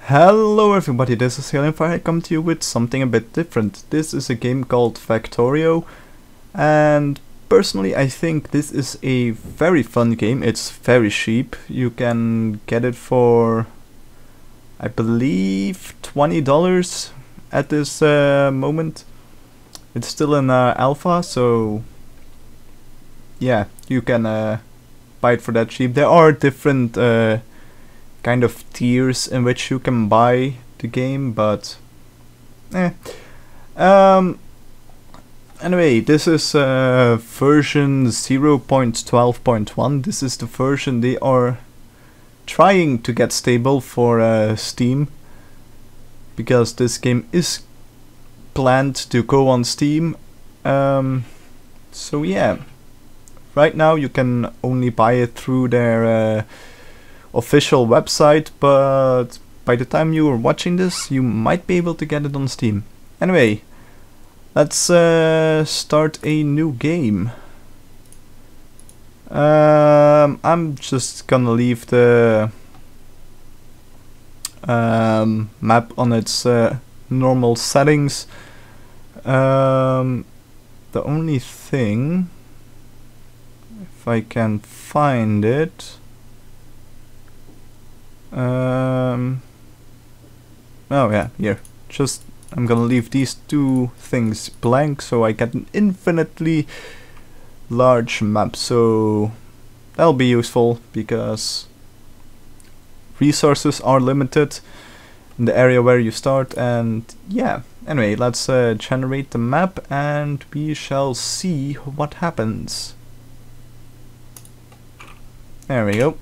Hello everybody, this is HailingFire. I come to you with something a bit different. This is a game called Factorio, and personally I think this is a very fun game. It's very cheap. You can get it for, I believe, $20 at this moment. It's still in alpha, so yeah, you can buy it for that cheap. There are different kind of tiers in which you can buy the game, but anyway, this is version 0.12.1. This is the version they are trying to get stable for Steam, because this game is planned to go on Steam. So yeah, right now you can only buy it through their official website, but by the time you are watching this you might be able to get it on Steam. Anyway, let's start a new game. I'm just gonna leave the map on its normal settings. The only thing, if I can find it, oh yeah, here. Just I'm gonna leave these two things blank so I get an infinitely large map, so that'll be useful because resources are limited in the area where you start. And yeah, anyway, let's generate the map and we shall see what happens. There we go.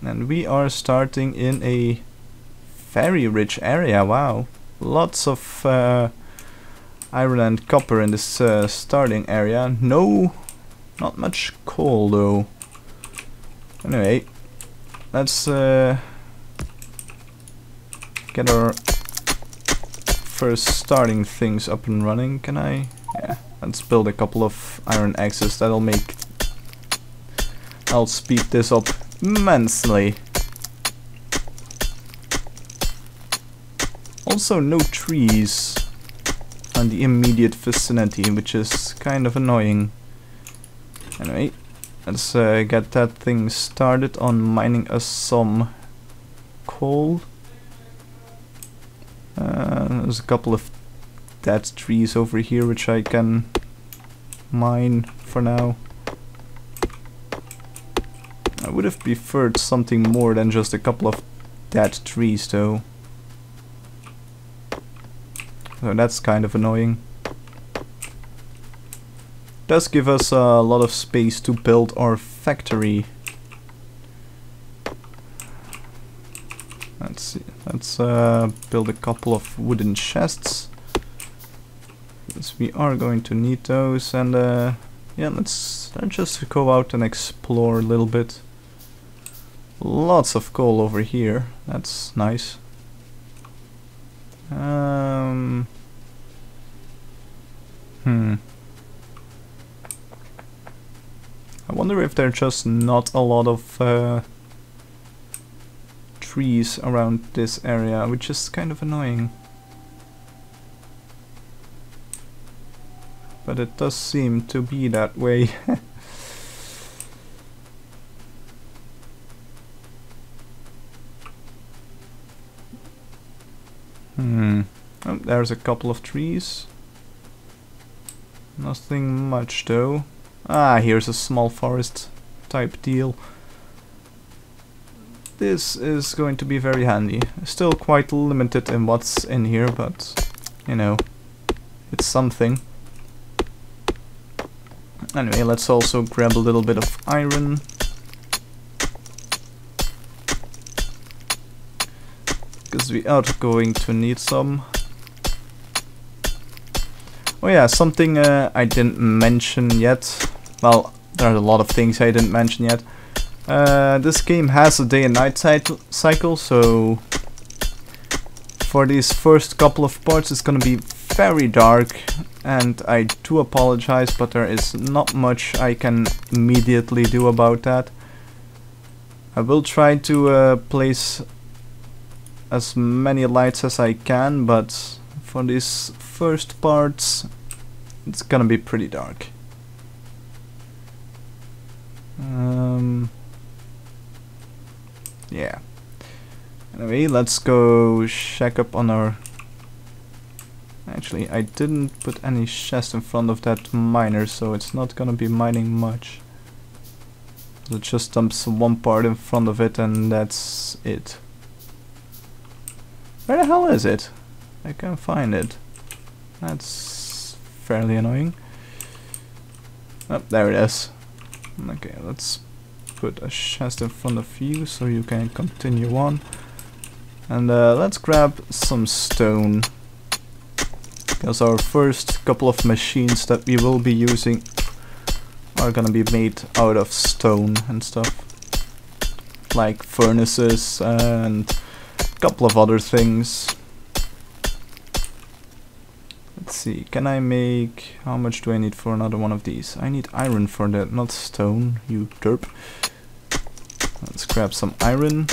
And we are starting in a very rich area. Wow, lots of iron and copper in this starting area. No, not much coal though. Anyway, let's get our first starting things up and running. Can I? Yeah, let's build a couple of iron axes. I'll speed this up immensely. Also, no trees on the immediate vicinity, which is kind of annoying. Anyway, let's get that thing started on mining us some coal. There's a couple of dead trees over here which I can mine for now. I would have preferred something more than just a couple of dead trees though. So that's kind of annoying. Does give us a lot of space to build our factory. Let's see. Let's build a couple of wooden chests, because we are going to need those. And yeah, let's just go out and explore a little bit. Lots of coal over here. That's nice. I wonder if there are just not a lot of trees around this area, which is kind of annoying. But it does seem to be that way. Oh, there's a couple of trees. Nothing much though. Ah, here's a small forest type deal. This is going to be very handy. Still quite limited in what's in here, but you know, it's something. Anyway, let's also grab a little bit of iron. Because we are going to need some. Oh yeah, something I didn't mention yet. Well, there are a lot of things I didn't mention yet. This game has a day and night cycle, so for these first couple of parts it's gonna be very dark, and I do apologize, but there is not much I can immediately do about that. I will try to place as many lights as I can, but for these first parts it's gonna be pretty dark. Yeah. Anyway, let's go check up on our... Actually, I didn't put any chest in front of that miner, so it's not gonna be mining much. It just dumps one part in front of it and that's it. Where the hell is it? I can't find it. That's fairly annoying. Oh, there it is. Okay, let's put a chest in front of you so you can continue on. And let's grab some stone. Because our first couple of machines that we will be using are gonna be made out of stone and stuff. Like furnaces and a couple of other things. Let's see, can I make... How much do I need for another one of these? I need iron for that, not stone, you derp. Let's grab some iron.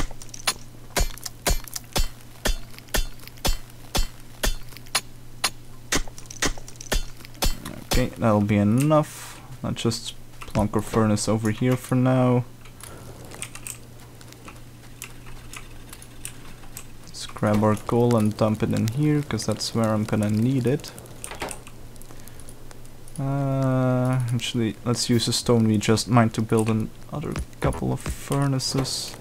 Okay, that'll be enough. I'll just plonk our furnace over here for now. Let's grab our coal and dump it in here, because that's where I'm gonna need it. Actually, let's use the stone we just mined to build another couple of furnaces.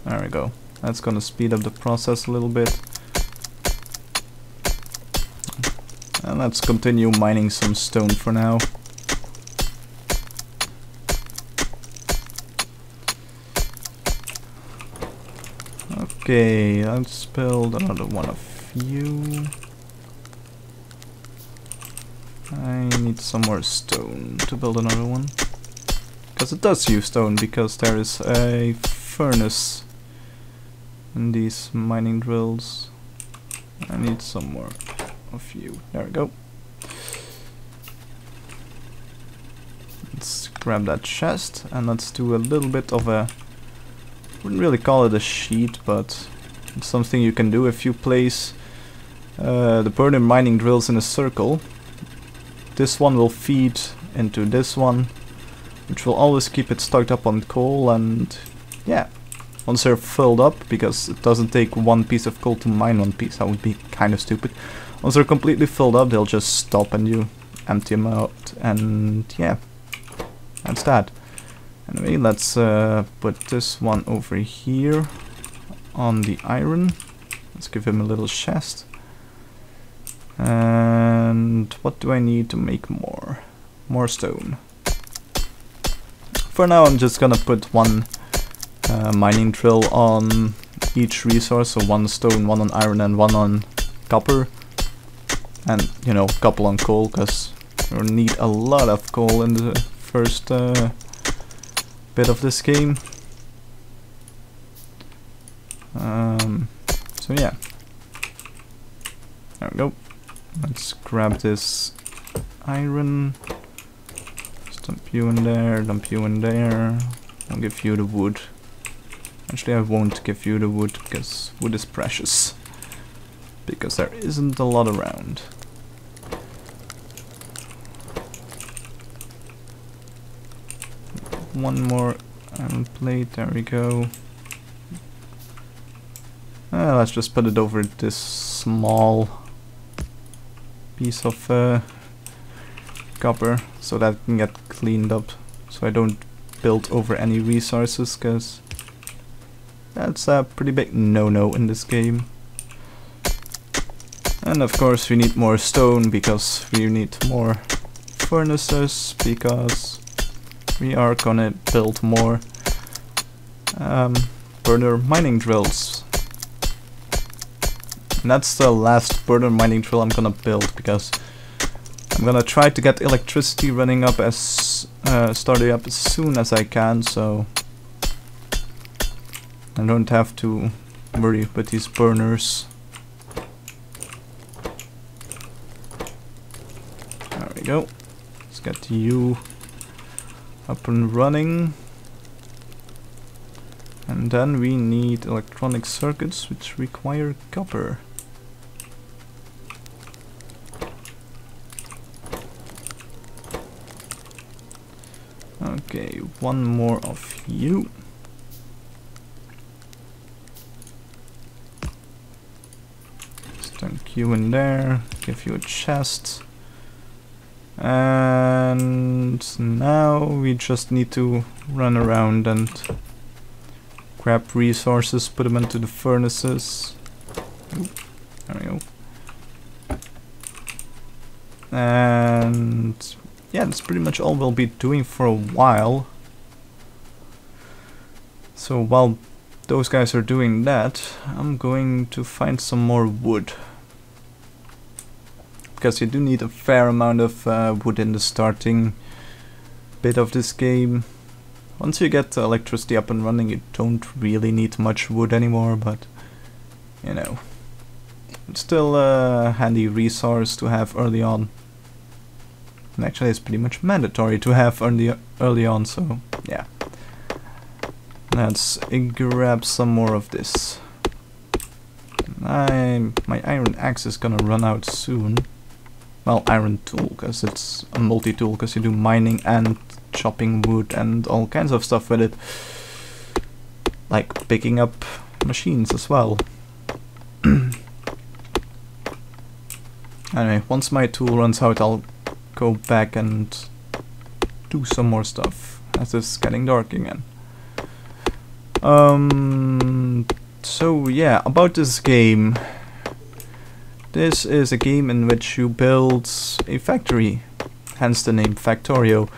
There we go. That's gonna speed up the process a little bit. And let's continue mining some stone for now. Okay, let's build another one of you. I need some more stone to build another one. Because it does use stone, because there is a furnace in these mining drills. I need some more of you. There we go. Let's grab that chest and let's do a little bit of a... wouldn't really call it a sheet, but it's something you can do if you place the burner mining drills in a circle. This one will feed into this one, which will always keep it stocked up on coal, and yeah, once they're filled up, because it doesn't take one piece of coal to mine one piece, that would be kind of stupid. Once they're completely filled up, they'll just stop and you empty them out, and yeah, that's that. Anyway, let's put this one over here on the iron. Let's give him a little chest. And what do I need to make more? More stone. For now I'm just gonna put one mining drill on each resource, so one stone, one on iron and one on copper. And, you know, a couple on coal, because we'll need a lot of coal in the first bit of this game. So yeah. There we go. Let's grab this iron. Just dump you in there, dump you in there. I'll give you the wood. Actually, I won't give you the wood, because wood is precious. Because there isn't a lot around. One more iron plate, there we go. Let's just put it over this small piece of copper, so that can get cleaned up, so I don't build over any resources, because that's a pretty big no-no in this game. And of course we need more stone, because we need more furnaces, because we are gonna build more burner mining drills. And that's the last burner mining drill I'm gonna build, because I'm gonna try to get electricity running up as starting up as soon as I can, so I don't have to worry with these burners. There we go. Let's get you up and running. And then we need electronic circuits which require copper. Okay, one more of you. Dunk you in there, give you a chest. And now we just need to run around and grab resources, put them into the furnaces. Oop, there we go. And yeah, that's pretty much all we'll be doing for a while. So while those guys are doing that, I'm going to find some more wood. Because you do need a fair amount of wood in the starting bit of this game. Once you get electricity up and running, you don't really need much wood anymore, but you know, it's still a handy resource to have early on. And actually it's pretty much mandatory to have early on, so yeah. Let's grab some more of this. My iron axe is gonna run out soon. Well, iron tool, because it's a multi-tool, because you do mining and chopping wood and all kinds of stuff with it. Like picking up machines as well. Anyway, once my tool runs out, I'll go back and do some more stuff, as it's getting dark again. So yeah, about this game. This is a game in which you build a factory, hence the name Factorio.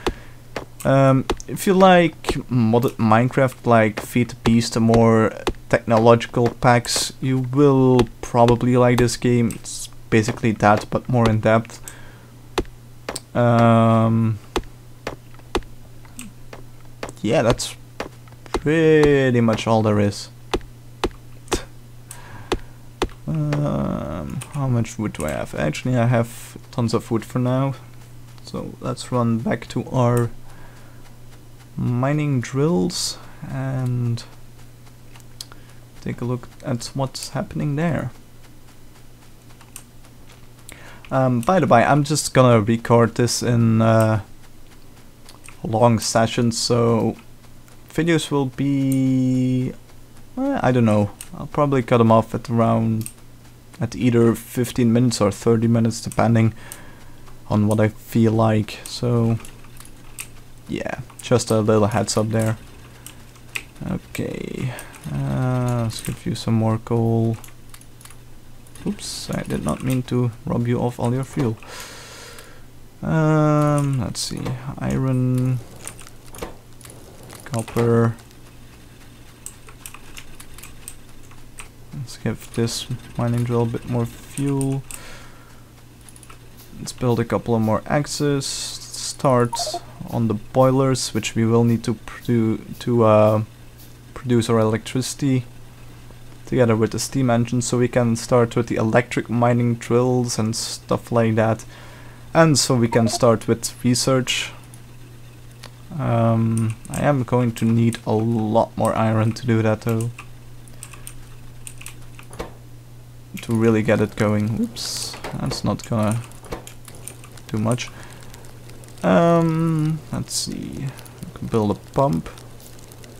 If you like modded Minecraft, like Feed the Beast, the more technological packs, you will probably like this game. It's basically that, but more in depth. Yeah, that's pretty much all there is. How much wood do I have? Actually, I have tons of wood for now. So let's run back to our mining drills and take a look at what's happening there. By the way, I'm just gonna record this in long sessions, so videos will be, I don't know, I'll probably cut them off at either 15 minutes or 30 minutes, depending on what I feel like. So yeah, just a little heads up there. Okay, let's give you some more coal. Oops, I did not mean to rob you of all your fuel. Let's see, iron, copper. Let's give this mining drill a bit more fuel. Let's build a couple of more axes. Start on the boilers, which we will need to produce our electricity together with the steam engine, so we can start with the electric mining drills and stuff like that. And so we can start with research. I am going to need a lot more iron to do that though, to really get it going. Oops, that's not gonna do much. Let's see, we can build a pump,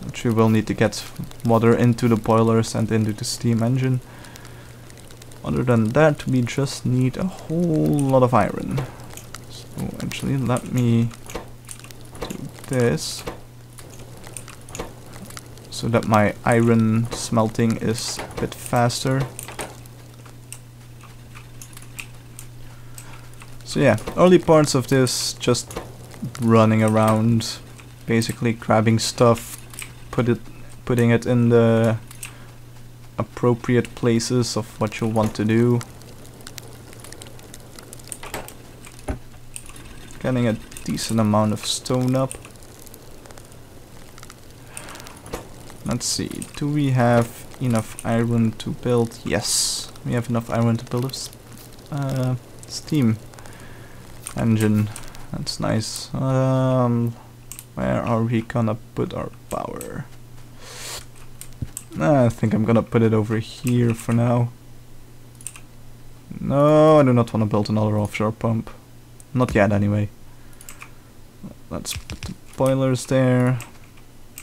which we will need to get water into the boilers and into the steam engine. Other than that, we just need a whole lot of iron. So actually, let me do this, so that my iron smelting is a bit faster. So yeah, early parts of this, just running around, basically grabbing stuff, putting it in the appropriate places of what you want to do. Getting a decent amount of stone up. Let's see, do we have enough iron to build? Yes, we have enough iron to build a steam engine. That's nice. Where are we gonna put our power? I think I'm gonna put it over here for now. No, I do not want to build another offshore pump. Not yet, anyway. Let's put the boilers there.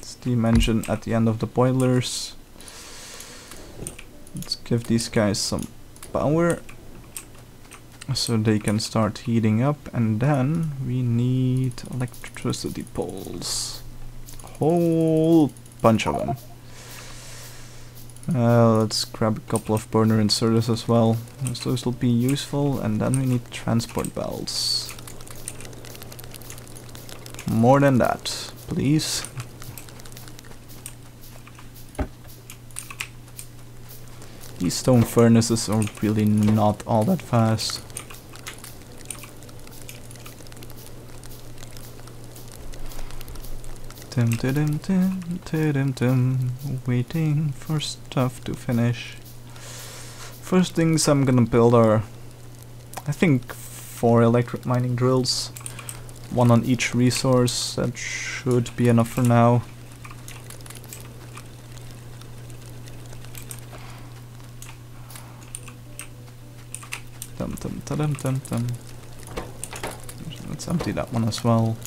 Steam engine at the end of the boilers. Let's give these guys some power so they can start heating up, and then we need electricity poles. A whole bunch of them. Let's grab a couple of burner inserters as well, as those will be useful, and then we need transport belts. More than that, please. These stone furnaces are really not all that fast. Tim tim tim tim tim, waiting for stuff to finish. First things I'm gonna build are, I think, 4 electric mining drills. 1 on each resource. That should be enough for now. Let's empty that one as well.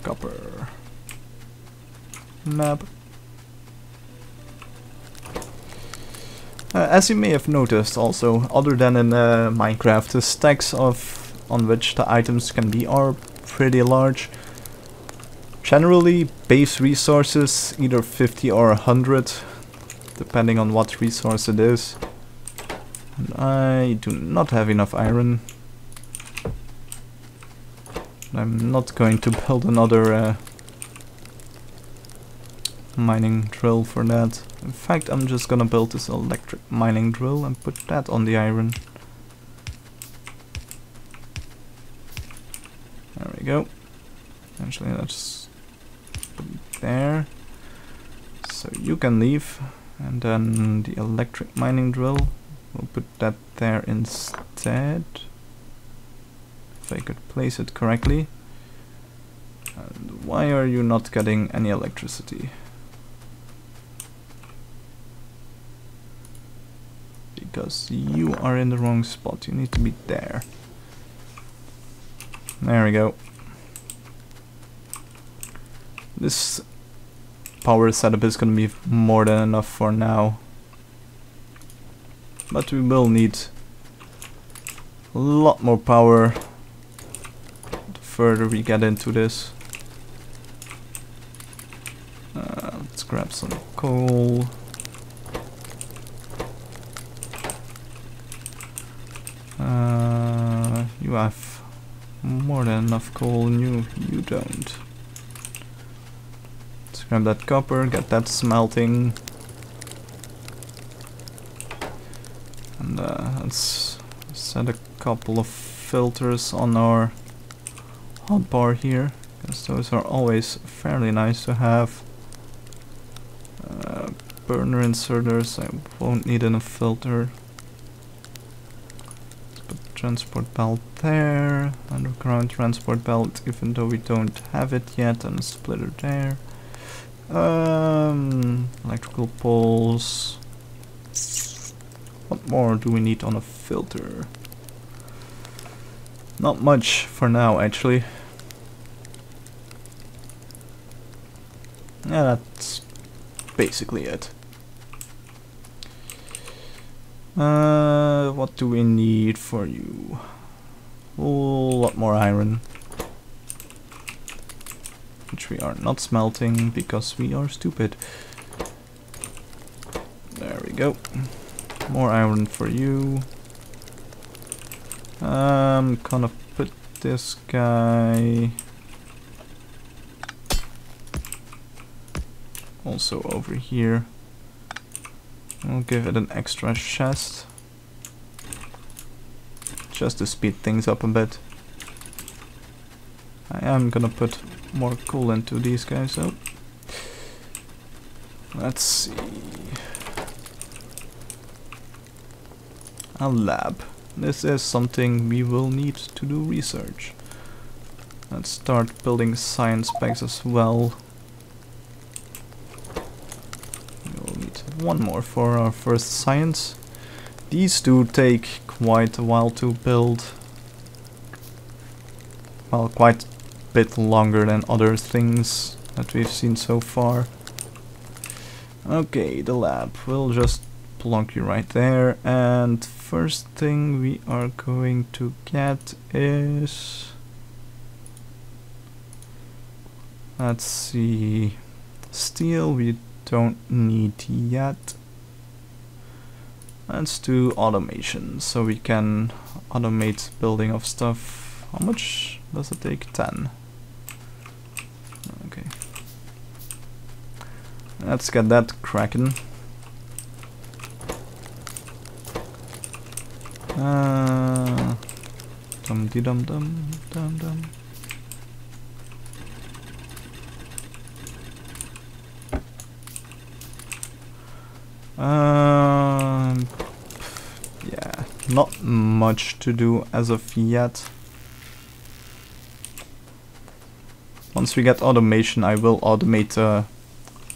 Copper. Map. As you may have noticed also, other than in Minecraft, the stacks on which the items can be are pretty large. Generally, base resources, either 50 or 100, depending on what resource it is. And I do not have enough iron. I'm not going to build another mining drill for that. In fact, I'm just gonna build this electric mining drill and put that on the iron. There we go. Actually, let's put it there. So you can leave. And then the electric mining drill, we'll put that there instead. If I could place it correctly. And why are you not getting any electricity? Because you are in the wrong spot. You need to be there. There we go. This power setup is gonna be more than enough for now. But we will need a lot more power the further we get into this. Let's grab some coal. You have more than enough coal, and you don't. Let's grab that copper, get that smelting. And let's set a couple of filters on our hotbar here, because those are always fairly nice to have. Burner inserters, I won't need enough filter. Transport belt there, underground transport belt, even though we don't have it yet, and a splitter there. Electrical poles. What more do we need on a filter? Not much for now, actually. Yeah, that's basically it. What do we need for you? A whole lot more iron, which we are not smelting because we are stupid. There we go. More iron for you. I'm gonna put this guy also over here. I'll give it an extra chest, just to speed things up a bit. I am gonna put more coal into these guys, so let's see. A lab. This is something we will need to do research. Let's start building science packs as well. We'll need one more for our first science. These do take quite a while to build. Well, quite a bit longer than other things that we've seen so far. Okay, the lab. We'll just plonk you right there. And first thing we are going to get is... let's see... steel we don't need yet. Let's do automation, so we can automate building of stuff. How much does it take? 10. Okay. Let's get that cracking. Dum de dum dum dum dum. Yeah, not much to do as of yet. Once we get automation, I will automate the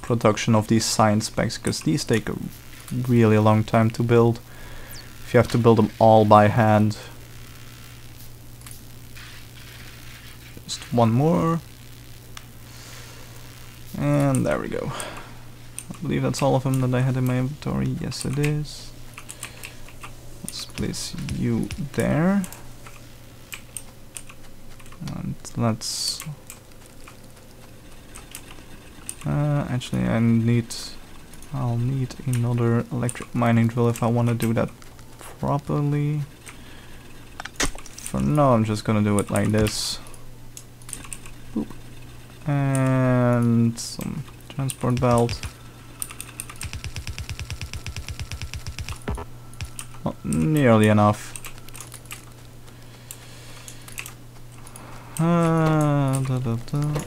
production of these science packs, because these take a really long time to build. If you have to build them all by hand. Just one more. And there we go. I believe that's all of them that I had in my inventory. Yes, it is. Let's place you there. And let's... actually, I'll need another electric mining drill if I want to do that properly. For now, I'm just gonna do it like this. Boop. And some transport belt. Not nearly enough.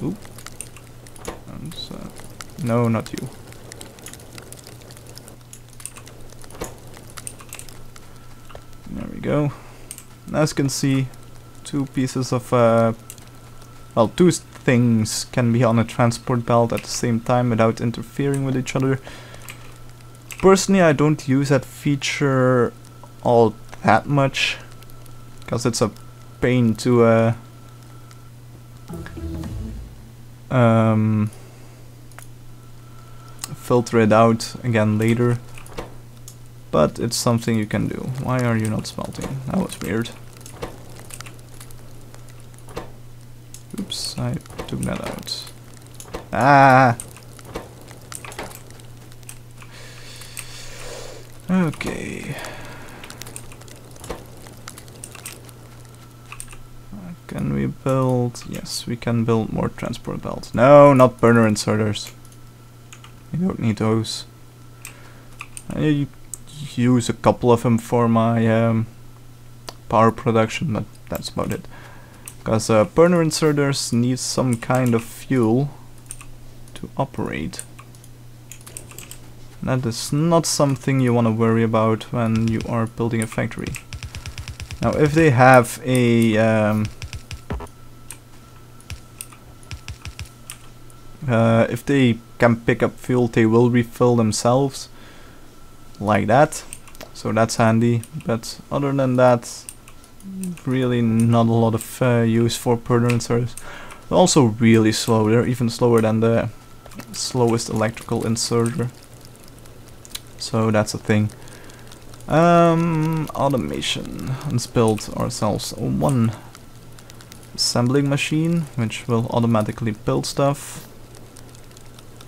Oop. No, not you. There we go. As you can see, two pieces of well, two things can be on a transport belt at the same time without interfering with each other. Personally, I don't use that feature all that much, because it's a pain to filter it out again later, but it's something you can do. Why are you not smelting? That was weird. Oops, I took that out. Ah! Okay. Can we build? Yes, we can build more transport belts. No, not burner inserters. I don't need those. I use a couple of them for my power production, but that's about it. Because burner inserters need some kind of fuel to operate. That is not something you want to worry about when you are building a factory. Now, if they have a if they can pick up fuel, they will refill themselves, like that. So that's handy. But other than that, really not a lot of use for burner inserters. They're also really slow. They're even slower than the slowest electrical inserter. So that's a thing. Automation. Let's build ourselves one assembling machine, which will automatically build stuff.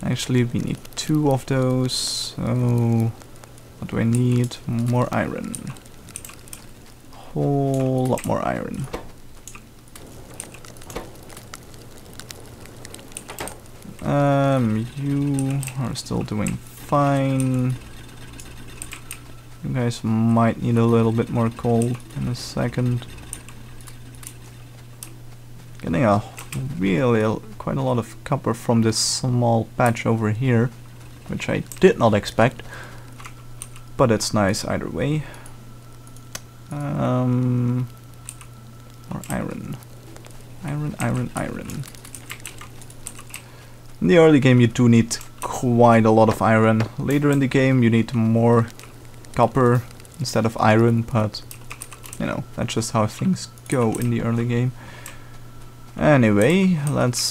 Actually, we need 2 of those. So what do I need? More iron. Whole lot more iron. You are still doing fine. You guys might need a little bit more coal in a second. Getting a really quite a lot of copper from this small patch over here, which I did not expect, but it's nice either way. Or iron. Iron, iron, iron. In the early game you do need quite a lot of iron. Later in the game you need more copper instead of iron, but you know, that's just how things go in the early game. Anyway, let's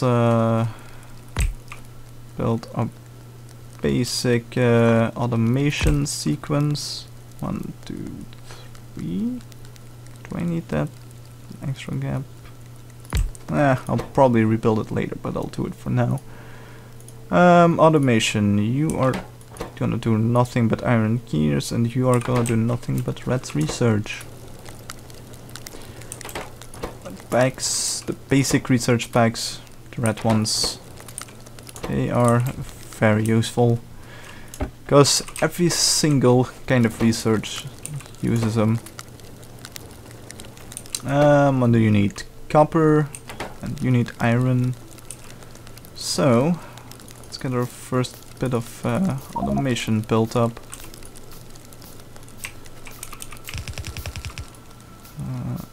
build a basic automation sequence. 1, 2, 3. Do I need that extra gap? I'll probably rebuild it later, but I'll do it for now. Automation, you are gonna do nothing but iron gears, and you are gonna do nothing but red research. Bags, the basic research bags, the red ones, they are very useful, because every single kind of research uses them. What do you need? Copper, and you need iron. So let's get our first bit of automation built up.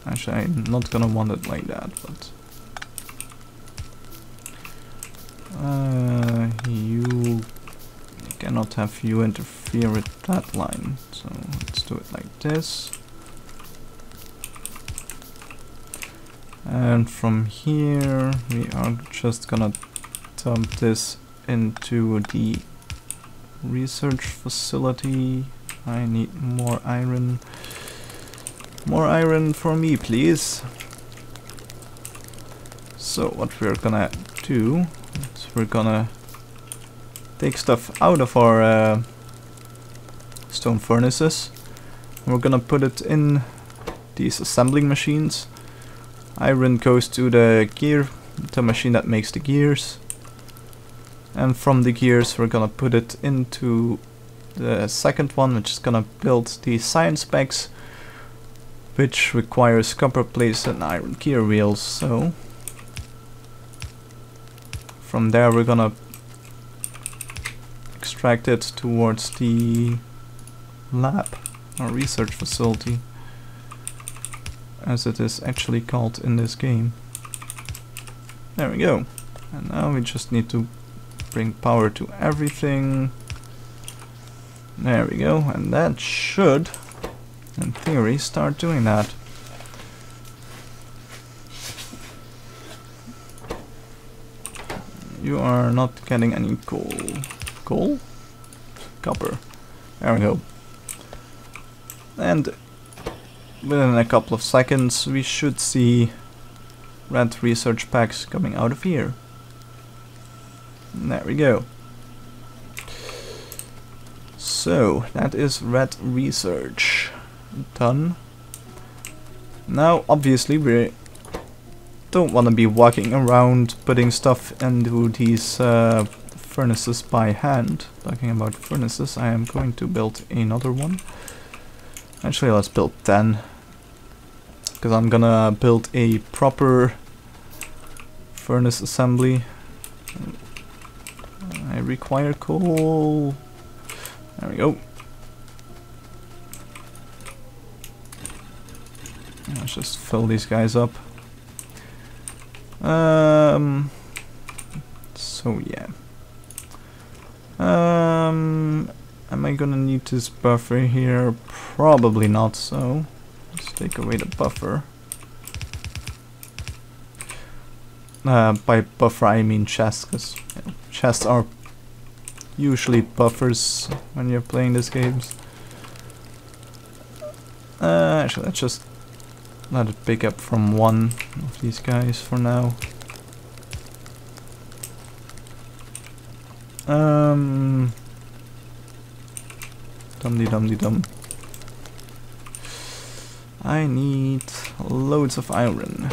Actually, I'm not gonna want it like that, but you cannot have you interfere with that line, so let's do it like this. And from here we are just gonna dump this into the research facility. I need more iron. More iron for me, please. So what we're gonna do is we're gonna take stuff out of our stone furnaces. And we're gonna put it in these assembling machines. Iron goes to the machine that makes the gears. And from the gears we're gonna put it into the second one, which is gonna build the science specs, which requires copper plates and iron gear wheels. So from there we're gonna extract it towards the lab, or research facility, as it is actually called in this game. There we go. And now we just need to bring power to everything. There we go, and that should, in theory, start doing that. You are not getting any coal. Coal? Copper. There we go. And within a couple of seconds we should see red research packs coming out of here. And there we go. So that is red research done. Now obviously we don't want to be walking around putting stuff into these furnaces by hand. Talking about furnaces, I am going to build another one. Actually, let's build 10, because I'm gonna build a proper furnace assembly. I require coal. There we go. Let's just fill these guys up. So yeah. Am I gonna need this buffer here? Probably not, so let's take away the buffer. By buffer I mean chests, because you know, chests are usually buffers when you're playing these games. Actually, let's just let it pick up from one of these guys for now. Dum-de-dum-de-dum. I need loads of iron.